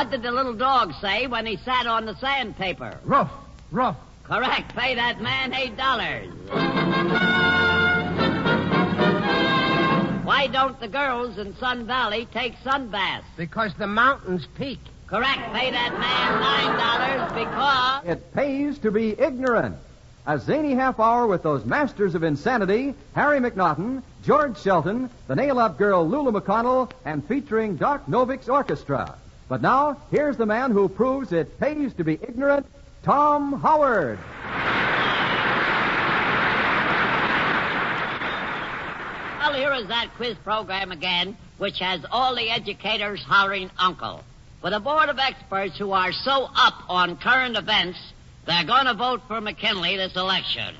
What did the little dog say when he sat on the sandpaper? Ruff, ruff. Correct. Pay that man $8. Why don't the girls in Sun Valley take sunbaths? Because the mountains peak. Correct. Pay that man $9 because... It pays to be ignorant. A zany half hour with those masters of insanity, Harry McNaughton, George Shelton, the nail-up girl Lulu McConnell, and featuring Doc Novik's orchestra. But now, here's the man who proves it pays to be ignorant, Tom Howard. Well, here is that quiz program again, which has all the educators hollering uncle. With a board of experts who are so up on current events, they're going to vote for McKinley this election.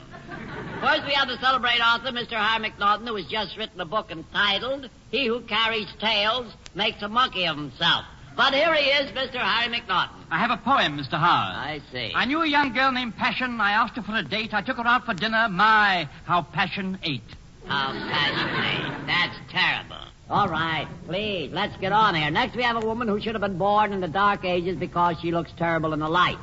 First, we have the celebrated author, Mr. Harry McNaughton, who has just written a book entitled, He Who Carries Tales Makes a Monkey of Himself. But here he is, Mr. Harry McNaughton. I have a poem, Mr. Howard. I see. I knew a young girl named Passion. I asked her for a date. I took her out for dinner. My, how Passion ate. How passionate. That's terrible. All right, please, let's get on here. Next, we have a woman who should have been born in the Dark Ages because she looks terrible in the light.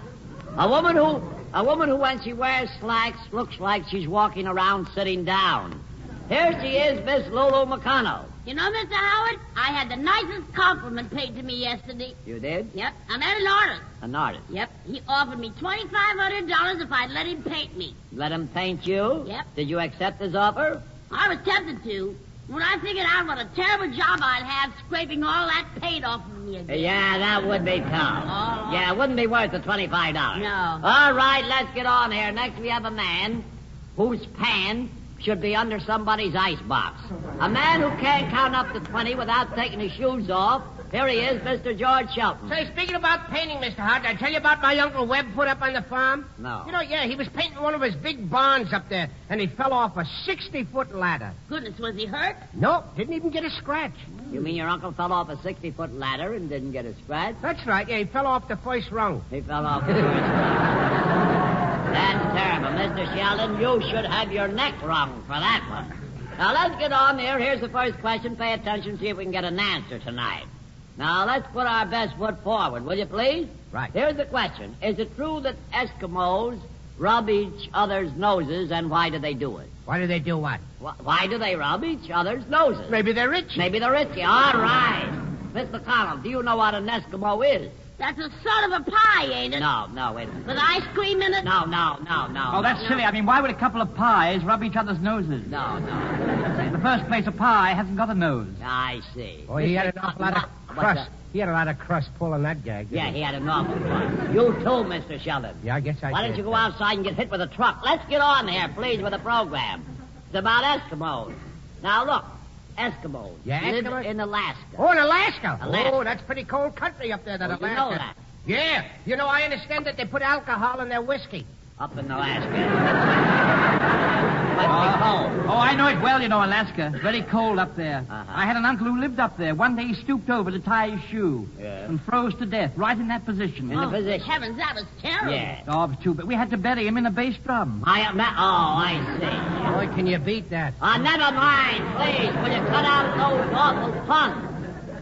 A woman who, when she wears slacks, looks like she's walking around sitting down. Here she is, Miss Lulu McConnell. You know, Mr. Howard, I had the nicest compliment paid to me yesterday. You did? Yep, I met an artist. An artist? Yep, he offered me $2,500 if I'd let him paint me. Let him paint you? Yep. Did you accept his offer? I was tempted to. When I figured out what a terrible job I'd have scraping all that paint off of me again. Yeah, that would be tough. Oh. Yeah, it wouldn't be worth the $25. No. All right, let's get on here. Next, we have a man whose pan should be under somebody's icebox. A man who can't count up to 20 without taking his shoes off. Here he is, Mr. George Shelton. Say, speaking about painting, Mr. Hart, did I tell you about my Uncle Webb put up on the farm? No. You know, yeah, he was painting one of his big barns up there, and he fell off a 60-foot ladder. Goodness, was he hurt? No, didn't even get a scratch. You mean your uncle fell off a 60-foot ladder and didn't get a scratch? That's right, yeah, he fell off the first rung. He fell off the first rung. That's terrible. Mr. Sheldon, you should have your neck wrung for that one. Now, let's get on there. Here's the first question. Pay attention, see if we can get an answer tonight. Now, let's put our best foot forward, will you please? Right. Here's the question. Is it true that Eskimos rub each other's noses, and why do they do it? Why do they do what? Why do they rub each other's noses? Maybe they're rich. Maybe they're itchy. All right. Miss McConnell, do you know what an Eskimo is? That's a sort of a pie, ain't it? No, wait a minute. With ice cream in it? No. Oh, that's silly. I mean, why would a couple of pies rub each other's noses? No. In the first place, a pie hasn't got a nose. I see. Boy, he had an awful lot of crust. He had a lot of crust pulling that gag. Yeah, he had an awful crust. You too, Mr. Sheldon. Yeah, I guess I Why did. don't you go outside and get hit with a truck? Let's get on here, please, with the program. It's about Eskimos. Now, look. Eskimos. Yeah, live Eskimos? in Alaska. Oh, in Alaska. Alaska. Oh, that's pretty cold country up there, that Alaska. You know that. Yeah. You know, I understand that they put alcohol in their whiskey. Up in Alaska. Must be cold. Oh, I know it well, you know, Alaska. Very cold up there. Uh-huh. I had an uncle who lived up there. One day he stooped over to tie his shoe and froze to death right in that position. In the position. Heavens, that was terrible. Yeah. Oh, it was too bad. We had to bury him in a bass drum. I see. Boy, can you beat that? Never mind, please. Will you cut out those awful puns?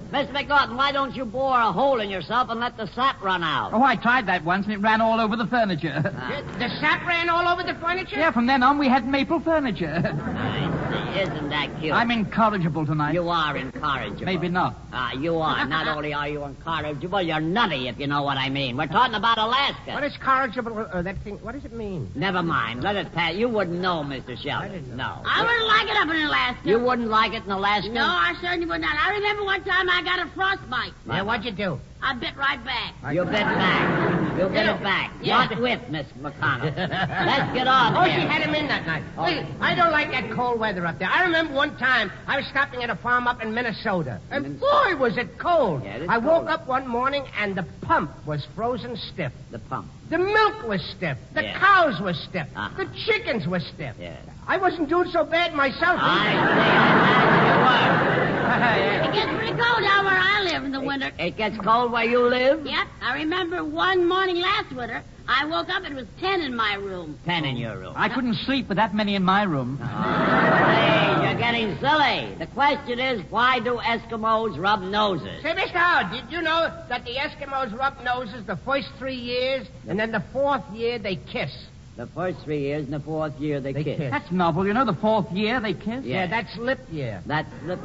Mr. McNaughton, why don't you bore a hole in yourself and let the sap run out? Oh, I tried that once, and it ran all over the furniture. The sap ran all over the furniture? Yeah, from then on, we had maple furniture. I see. Isn't that cute? I'm incorrigible tonight. You are incorrigible. Maybe not. You are. Not only are you incorrigible, you're nutty, if you know what I mean. We're talking about Alaska. What is corrigible, that thing? What does it mean? Never mind. Let it pass. You wouldn't know, Mr. Sheldon. I didn't know. I wouldn't like it up in Alaska. You wouldn't like it in Alaska? No, I certainly would not. I remember one time I got a frostbite. Yeah, what'd you do? I bit right back. You bit back. You bit it back. Yeah. Not with Miss McConnell. Let's get on Oh, here. she had him in that night. Oh. Listen, I don't like that cold weather up there. I remember one time I was stopping at a farm up in Minnesota. And boy, was it cold. Yeah, it is I woke cold. up one morning and the pump was frozen stiff. The pump. The milk was stiff. The Yeah. cows were stiff. Uh-huh. The chickens were stiff. Yeah. I wasn't doing so bad myself. I see. It gets pretty cold down where I live in the winter. It gets cold where you live? Yep, I remember one morning last winter, I woke up, it was 10 in my room. 10 in your room. I couldn't sleep with that many in my room. Please, you're getting silly. The question is, why do Eskimos rub noses? Say, Mr. Howard, did you know that the Eskimos rub noses the first 3 years, and then the 4th year they kiss? The first 3 years and the 4th year they kiss. That's novel. You know, the 4th year they kiss? Yeah, that's lip year. That's lip.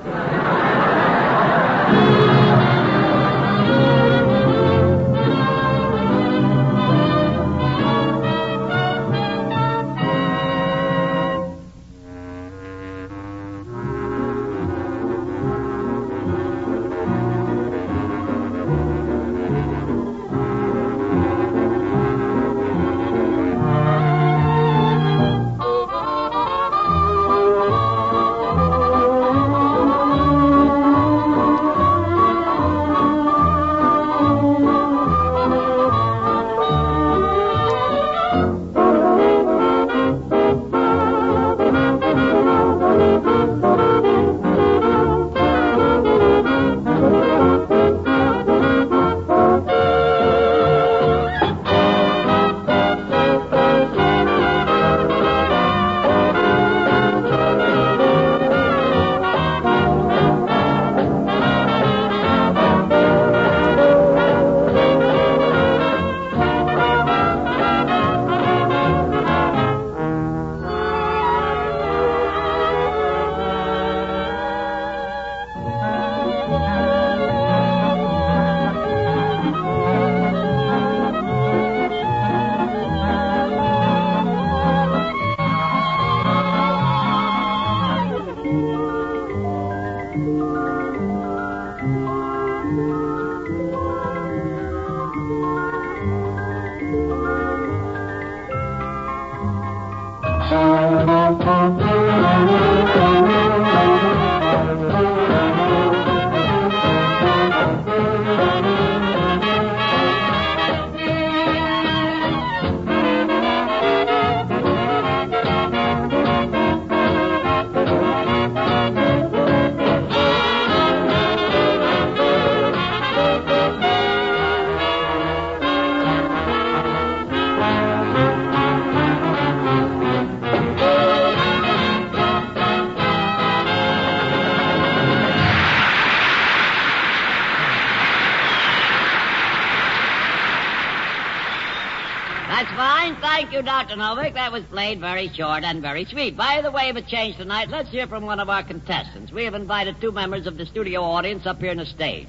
That's fine. Thank you, Dr. Novick. That was played very short and very sweet. By the way of a change tonight, let's hear from one of our contestants. We have invited 2 members of the studio audience up here on the stage.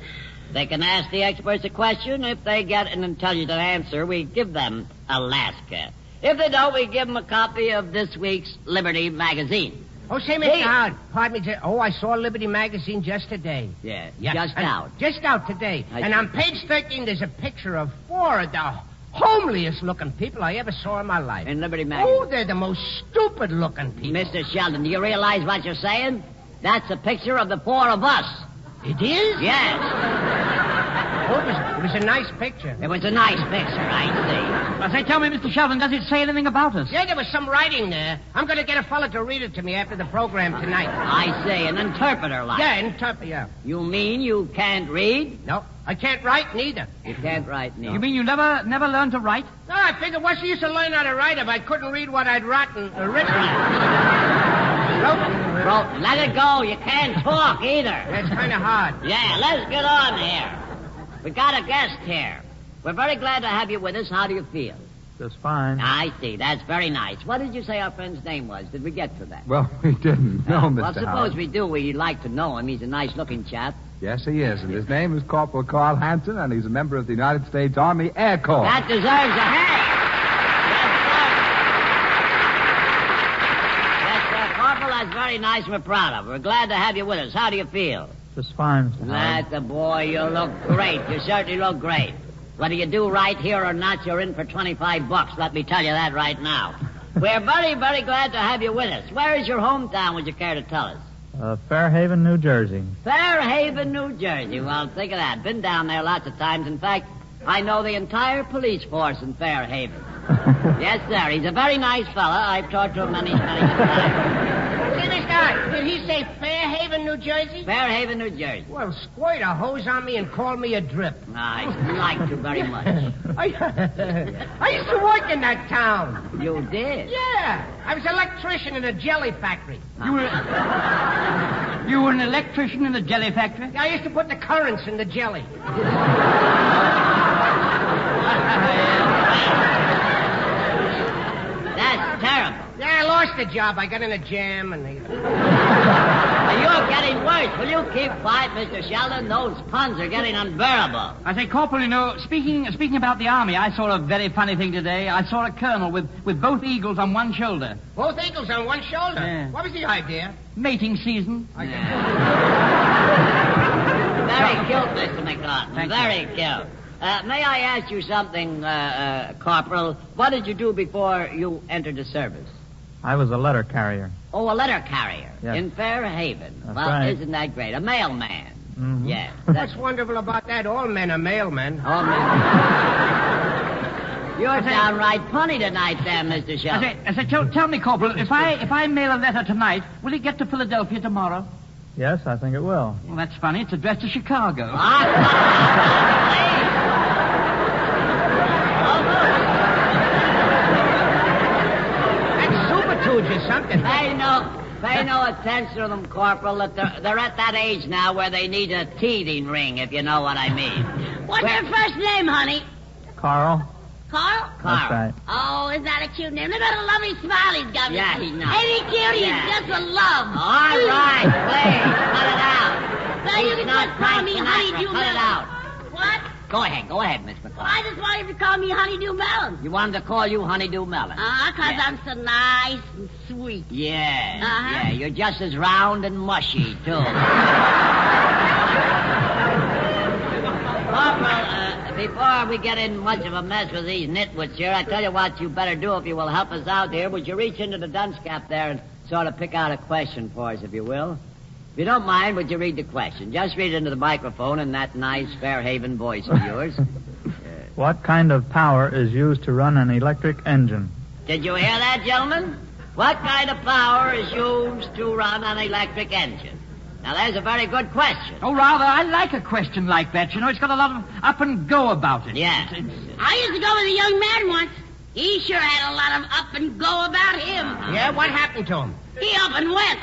They can ask the experts a question. If they get an intelligent answer, we give them Alaska. If they don't, we give them a copy of this week's Liberty magazine. Oh, say, Mr. Howard, pardon me. I saw Liberty magazine just today. Yeah, just out. Just out today. And on page 13, there's a picture of 4 of the homeliest-looking people I ever saw in my life. In Liberty magazine? Oh, they're the most stupid-looking people. Mr. Sheldon, do you realize what you're saying? That's a picture of the 4 of us. It is? Yes. Oh, it was a nice picture. It was a nice picture, I see. Well, say, tell me, Mr. Sheldon, does it say anything about us? Yeah, there was some writing there. I'm going to get a fella to read it to me after the program tonight. I see, an interpreter like. Yeah, interpreter, yeah. You mean you can't read? No, I can't write neither. You can't write neither. You mean you never learned to write? No, I figured what's the use of learning how to write if I couldn't read what I'd written? Bro, let it go. You can't talk either. That's kind of hard. Yeah, let's get on here. We got a guest here. We're very glad to have you with us. How do you feel? Just fine. I see. That's very nice. What did you say our friend's name was? Did we get to that? Well, we didn't know, Mr. Well, suppose Howard. we do. We'd like to know him. He's a nice-looking chap. Yes, he is. And his name is Corporal Carl Hansen, and he's a member of the United States Army Air Corps. That deserves a hey. Yes, sir. Corporal, that's very nice and we're proud of. We're glad to have you with us. How do you feel? Just fine, Mr. Howard. That's the boy. You look great. You certainly look great. Whether you do right here or not, you're in for $25. Let me tell you that right now. We're very, very glad to have you with us. Where is your hometown, would you care to tell us? Fairhaven, New Jersey. Fairhaven, New Jersey. Well, think of that. Been down there lots of times. In fact, I know the entire police force in Fairhaven. Yes, sir. He's a very nice fella. I've talked to him many, many times. See, Mr. Howard, did he say Fairhaven, New Jersey? Fairhaven, New Jersey. Well, squirt a hose on me and call me a drip. I like you very much. I used to work in that town. You did? Yeah. I was an electrician in a jelly factory. You were an electrician in a jelly factory? Yeah, I used to put the currents in the jelly. That's terrible. Yeah, I lost the job. I got in a jam and they... You're getting worse. Will you keep quiet, Mr. Sheldon? Those puns are getting unbearable. I say, Corporal, you know, speaking about the Army, I saw a very funny thing today. I saw a colonel with both eagles on one shoulder. Both eagles on one shoulder? Yeah. What was the idea? Mating season. Very cute, Mr. McNaughton. Very cute. May I ask you something, Corporal? What did you do before you entered the service? I was a letter carrier. Oh, a letter carrier. Yes. In Fairhaven. That's Well, right. isn't that great? A mailman. Mm-hmm. Yes. What's wonderful about that? All men are mailmen. Oh, man. You're downright punny tonight, there, Mr. Sheldon. I say, tell me, Corporal, if I mail a letter tonight, will it get to Philadelphia tomorrow? Yes, I think it will. Well, that's funny. It's addressed to Chicago. Or something. Pay no attention to them, Corporal. They're at that age now where they need a teething ring, if you know what I mean. What's your first name, honey? Carl? Carl? That's right. Oh, isn't that a cute name? Look at the lovely smile he's got. Yeah, he's nice. Ain't he cute? Yeah. He's just a love. All right, please, cut it out. Well, you He's can not just call Frank me Sinatra. Honeydew Cut it Melon. out. What? Go ahead, Miss Well, McCall. I just wanted you to call me Honeydew Melon. You wanted to call you Honeydew Melon. Because Yeah. I'm so nice and sweet. Yeah, Uh-huh. yeah, you're just as round and mushy, too. Corporal, before we get in much of a mess with these nitwits here, I tell you what you better do if you will help us out here. Would you reach into the dunce cap there and sort of pick out a question for us, if you will? If you don't mind, would you read the question? Just read it into the microphone in that nice Fairhaven voice of yours. What kind of power is used to run an electric engine? Did you hear that, gentlemen? What kind of power is used to run an electric engine? Now, there's a very good question. Oh, rather, I like a question like that. You know, it's got a lot of up and go about it. Yeah. I used to go with a young man once. He sure had a lot of up and go about him. Yeah, what happened to him? He up and went.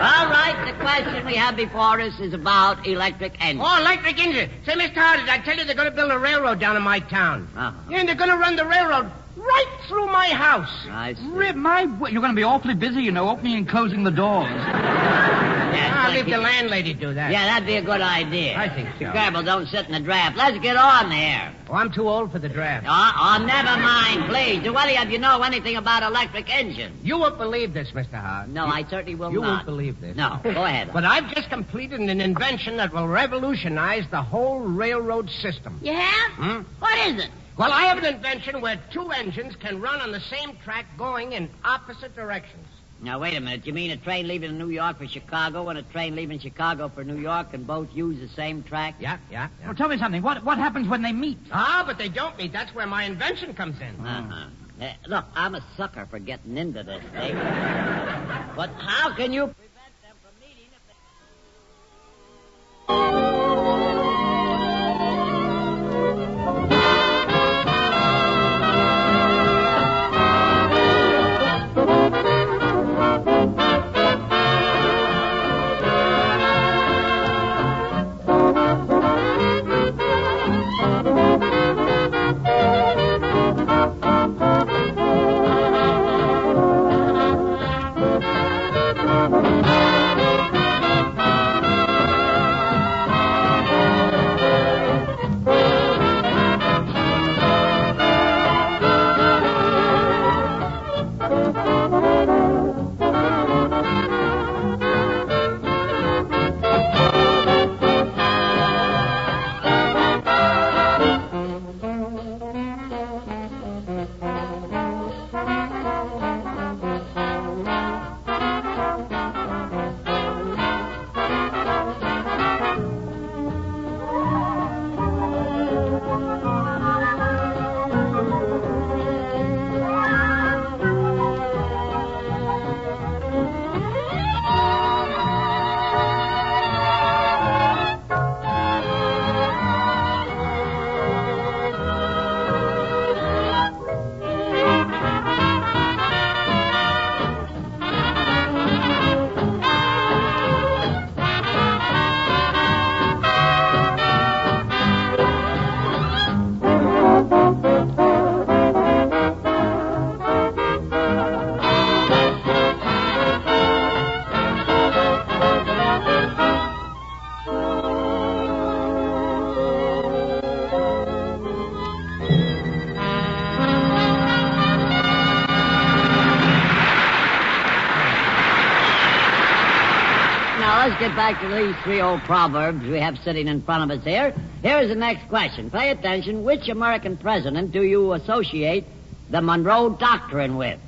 All right, the question we have before us is about electric engines. Oh, electric engine. Say, Mr. Hardage, I tell you they're going to build a railroad down in my town. Uh-huh. Yeah, and they're going to run the railroad right through my house. I see. You're going to be awfully busy, you know, opening and closing the doors. Yeah, I'll leave the landlady do that. Yeah, that'd be a good idea. I think so. Careful, don't sit in the draft. Let's get on there. Oh, I'm too old for the draft. Oh, never mind, please. Do any of you know anything about electric engines? You won't believe this, Mr. Hart. No, I certainly will You not. won't believe this. No, go ahead. But I've just completed an invention that will revolutionize the whole railroad system. You have? Hmm? What is it? Well, I have an invention where two engines can run on the same track going in opposite directions. Now, wait a minute. You mean a train leaving New York for Chicago and a train leaving Chicago for New York can both use the same track? Yeah. Well, tell me something. What happens when they meet? Ah, but they don't meet. That's where my invention comes in. Uh-huh. Look, I'm a sucker for getting into this thing. But how can you prevent them from meeting if they... now, let's get back to these three old proverbs we have sitting in front of us here. Here's the next question. Pay attention. Which American president do you associate the Monroe Doctrine with?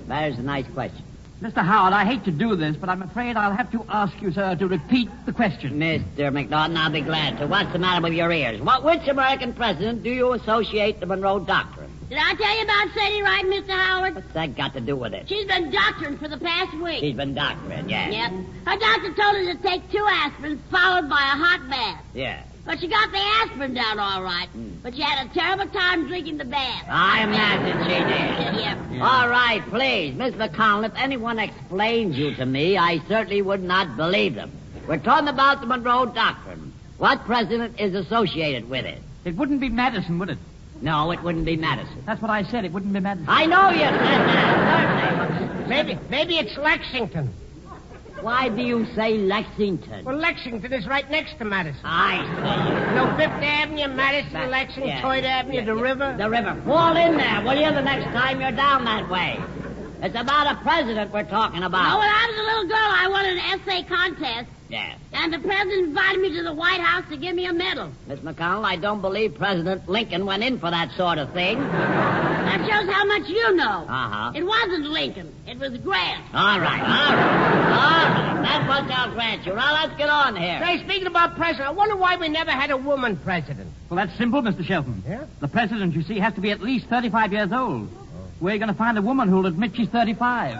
There's a nice question. Mr. Howard, I hate to do this, but I'm afraid I'll have to ask you, sir, to repeat the question. Mr. McNaughton, I'll be glad to. What's the matter with your ears? Which American president do you associate the Monroe Doctrine? Did I tell you about Sadie Wright, Mr. Howard? What's that got to do with it? She's been doctoring for the past week. She's been doctoring, yes. Yep. Her doctor told her to take 2 aspirins followed by a hot bath. Yeah. But she got the aspirin down all right. But she had a terrible time drinking the bath. I imagine she did. Yep. All right, please. Miss McConnell, if anyone explains you to me, I certainly would not believe them. We're talking about the Monroe Doctrine. What president is associated with it? It wouldn't be Madison, would it? No, it wouldn't be Madison. That's what I said. It wouldn't be Madison. I know you said that, certainly. Maybe it's Lexington. Why do you say Lexington? Well, Lexington is right next to Madison. I see. You know, 5th Avenue, Madison, Lexington, Yeah. Toyd Avenue, the river. The river. Fall in there, will you, the next time you're down that way? It's about a president we're talking about. Oh, when I was a little girl, I won an essay contest. Yeah. And the president invited me to the White House to give me a medal. Miss McConnell, I don't believe President Lincoln went in for that sort of thing. That shows how much you know. Uh-huh. It wasn't Lincoln. It was Grant. All right. That's what I'll grant you. Now, let's get on here. Say, speaking about president, I wonder why we never had a woman president. Well, that's simple, Mr. Shelton. Yeah? The president, you see, has to be at least 35 years old. Where are you going to find a woman who'll admit she's 35?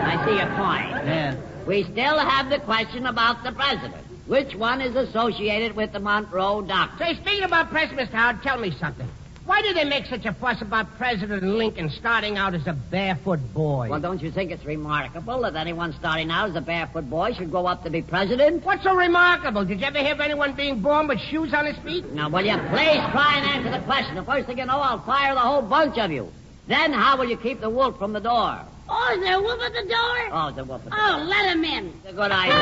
I see your point. Yes. We still have the question about the president. Which one is associated with the Monroe Doctrine? Say, speaking about president, Mr. Howard, tell me something. Why do they make such a fuss about President Lincoln starting out as a barefoot boy? Well, don't you think it's remarkable that anyone starting out as a barefoot boy should grow up to be president? What's so remarkable? Did you ever hear of anyone being born with shoes on his feet? Now, will you please try and answer the question? The first thing you know, I'll fire the whole bunch of you. Then how will you keep the wolf from the door? Oh, is there a wolf at the door? Oh, the wolf at the door. Oh, let him in. It's a good idea.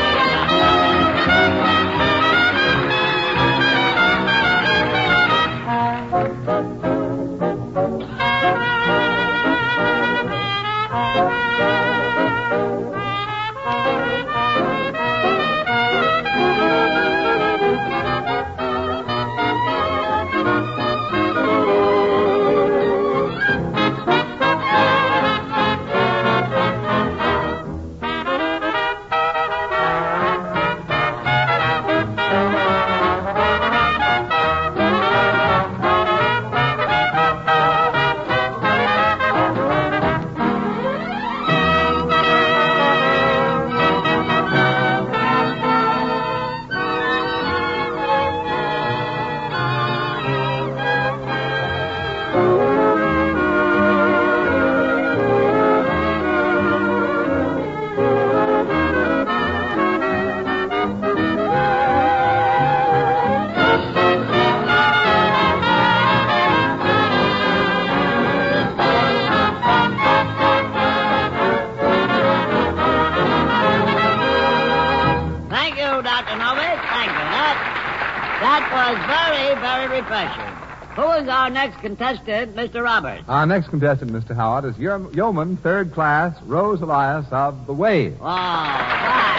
That was very, very refreshing. Who is our next contestant, Mr. Roberts? Our next contestant, Mr. Howard, is Yeoman, 3rd Class, Rose Elias of the Wave. Oh, fine.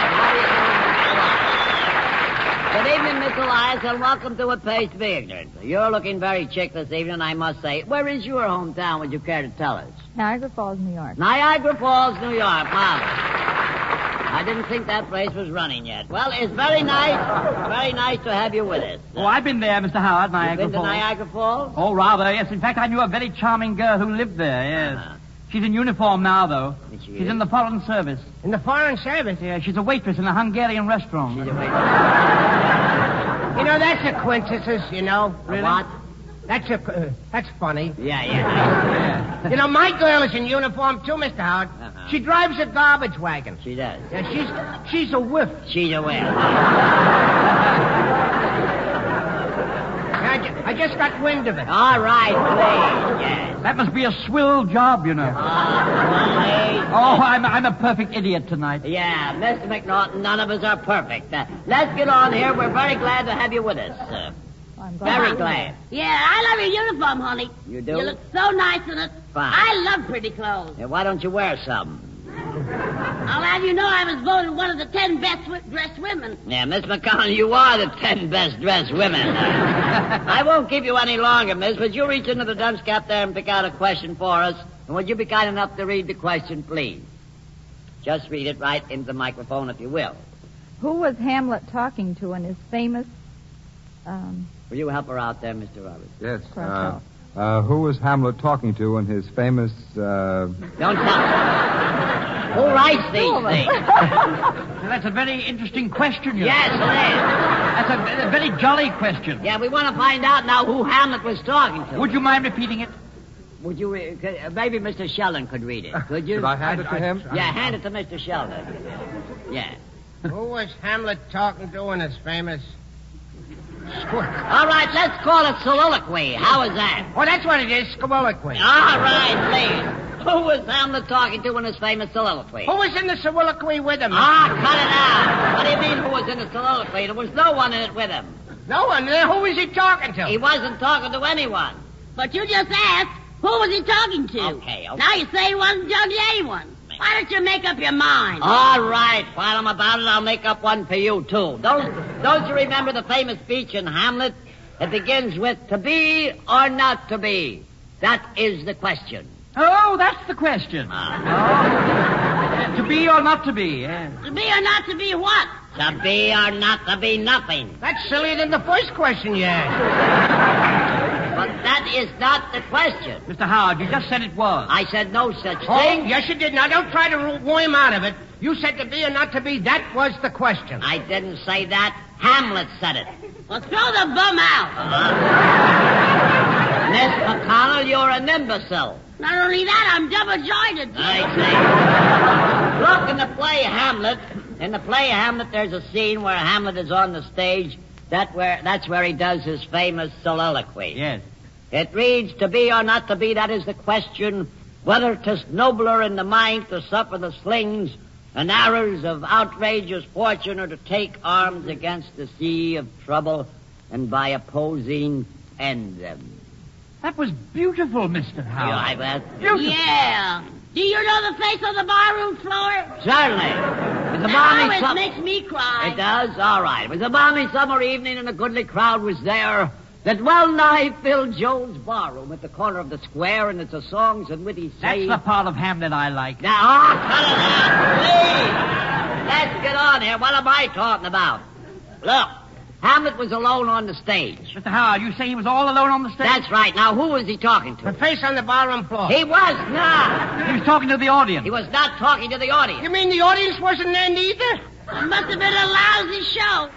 How do you do, Mr. Elias? Good evening, Miss Elias, and welcome to A Pays to Be Ignorant. You're looking very chic this evening, I must say. Where is your hometown, would you care to tell us? Niagara Falls, New York. Niagara Falls, New York. Marvelous. I didn't think that place was running yet. Well, it's very nice to have you with us. Oh, I've been there, Mr. Howard, Niagara You've been Falls. to Niagara Falls? Oh, rather, yes. In fact, I knew a very charming girl who lived there, yes. Uh-huh. She's in uniform now, though. She's in the Foreign Service. In the Foreign Service? Yeah, she's a waitress in a Hungarian restaurant. She's a waitress. You know, that's a coincidence, you know. Really? What? That's funny. Yeah. You know, my girl is in uniform, too, Mr. Howard. Uh-huh. She drives a garbage wagon. She does. Yeah, she's a whiff. She's a whiff. I just got wind of it. All right, please. Yes. That must be a swill job, you know. Oh, I'm a perfect idiot tonight. Yeah, Mr. McNaughton, none of us are perfect. Let's get on here. We're very glad to have you with us. I'm glad. Very glad. Yeah, I love your uniform, honey. You do? You look so nice in it. Fine. I love pretty clothes. Yeah, why don't you wear some? I'll have you know I was voted one of the 10 best dressed women. Yeah, Miss McConnell, you are the 10 best dressed women. I won't keep you any longer, miss, but you reach into the dunce cap there and pick out a question for us. And would you be kind enough to read the question, please? Just read it right into the microphone, if you will. Who was Hamlet talking to in his famous... Will you help her out there, Mr. Roberts? Yes. Correct. Who was Hamlet talking to in his famous... Don't tell. Who writes these things? Now, that's a very interesting question, you know. Yes, it is. That's a very jolly question. Yeah, we want to find out now who Hamlet was talking to. Would you mind repeating it? Would you... maybe Mr. Sheldon could read it. Could you? Should I hand it to him? Yeah, hand it to Mr. Sheldon. Yeah. Who was Hamlet talking to in his famous... squirt? All right, let's call it soliloquy. How is that? Oh, that's what it is, soliloquy. All right, please. Who was Hamlet talking to in his famous soliloquy? Who was in the soliloquy with him? Ah, cut it out. What do you mean, who was in the soliloquy? There was no one in it with him. No one there. Who was he talking to? He wasn't talking to anyone. But you just asked, who was he talking to? Okay. Now you say he wasn't talking to anyone. Why don't you make up your mind? All right. While I'm about it, I'll make up one for you, too. Don't you remember the famous speech in Hamlet? It begins with, to be or not to be. That is the question. Oh, that's the question. To be or not to be, yeah. To be or not to be what? To be or not to be nothing. That's sillier than the first question you asked. But that is not the question. Mr. Howard, you just said it was. I said no such Oh, thing. yes, you did. Now, don't try to worm out of it. You said to be or not to be. That was the question. I didn't say that. Hamlet said it. Well, throw the bum out. Miss McConnell, you're an imbecile. Not only that, I'm double-jointed. I say. Look, in the play Hamlet, there's a scene where Hamlet is on the stage. That's where he does his famous soliloquy. Yes. It reads, to be or not to be, that is the question, whether 'tis nobler in the mind to suffer the slings and arrows of outrageous fortune or to take arms against the sea of trouble and by opposing end them. That was beautiful, Mr. You Howard. like that? Beautiful. Yeah. Do you know the face on the barroom floor? Certainly. It was a Now balmy it makes me cry. It does? All right. It was a balmy summer evening and a goodly crowd was there that well nigh filled Joe's barroom at the corner of the square, and it's a songs and witty sayings. That's the part of Hamlet I like. Now, cut it out, please. Let's get on here. What am I talking about? Look, Hamlet was alone on the stage. Mr. Howard, you say he was all alone on the stage? That's right. Now, who was he talking The to? face on the barroom floor. He was not. He was talking to the audience. He was not talking to the audience. You mean the audience wasn't there neither? It must have been a lousy show.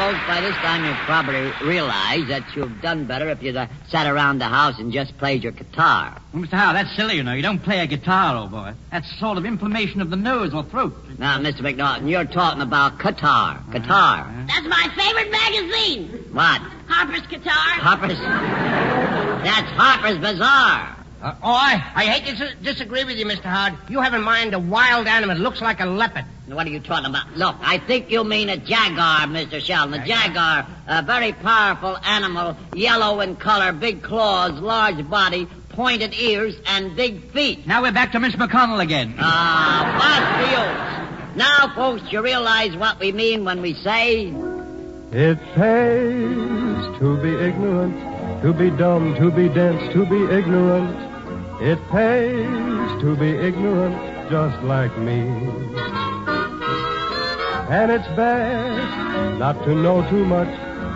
folks, by this time you've probably realized that you've done better if you'd sat around the house and just played your guitar. Well, Mr. Howard, that's silly, you know. You don't play a guitar, old boy. That's sort of inflammation of the nose or throat. Now, Mr. McNaughton, you're talking about guitar. Guitar. That's my favorite magazine. What? Harper's Guitar. Harper's? That's Harper's Bazaar. I hate to disagree with you, Mr. Howard. You have in mind a wild animal that looks like a leopard. What are you talking about? Look, I think you mean a jaguar, Mr. Sheldon. A jaguar, a very powerful animal, yellow in color, big claws, large body, pointed ears, and big feet. Now we're back to Miss McConnell again. What's the use? Now, folks, you realize what we mean when we say... It pays to be ignorant, to be dumb, to be dense, to be ignorant. It pays to be ignorant, just like me. And it's best not to know too much.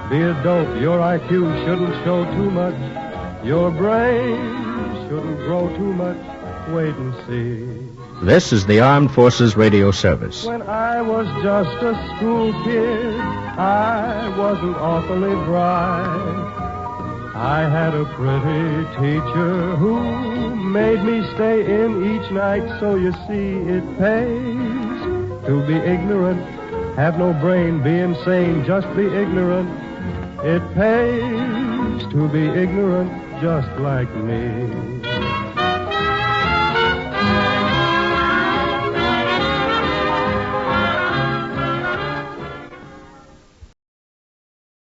Be a dope, your IQ shouldn't show too much. Your brain shouldn't grow too much. Wait and see. This is the Armed Forces Radio Service. When I was just a school kid, I wasn't awfully bright. I had a pretty teacher who made me stay in each night. So you see, it pays to be ignorant. Have no brain, be insane, just be ignorant. It pays to be ignorant, just like me.